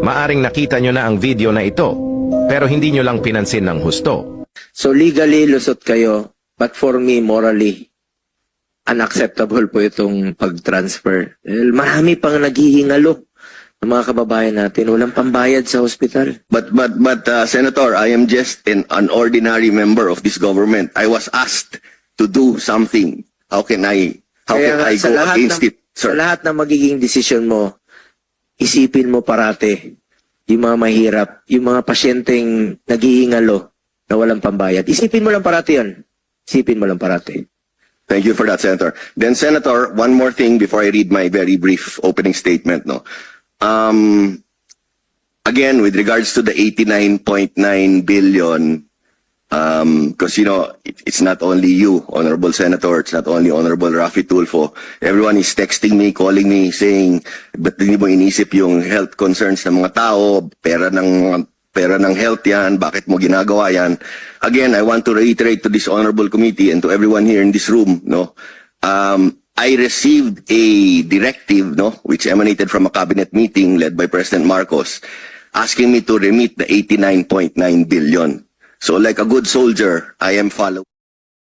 Maaring nakita nyo na ang video na ito, pero hindi nyo lang pinansin ng husto. So legally, lusot kayo, but for me, morally, unacceptable po itong pag-transfer. Marami pang naghihingalo ng mga kababayan natin. Walang pambayad sa hospital. But Senator, I am just an ordinary member of this government. I was asked to do something. How can I go against it, Sa sir? lahat ng magiging desisyon mo, isipin mo parate yung mga mahirap, yung mga pasyenteng naghihingalo na walang pambayad. Isipin mo lang parate yan. Isipin mo lang parate. Thank you for that, Senator. Then, Senator, one more thing before I read my very brief opening statement. No, again, with regards to the 89.9 billion, because it's not only you, Honorable Senator, it's not only Honorable Raffy Tulfo. Everyone is texting me, calling me, saying, ba't hindi mo inisip yung health concerns ng mga tao, pera ng health yan, bakit mo ginagawa yan? Again, I want to reiterate to this honorable committee and to everyone here in this room, I received a directive, which emanated from a cabinet meeting led by President Marcos, asking me to remit the 89.9 billion. So like a good soldier, I am following.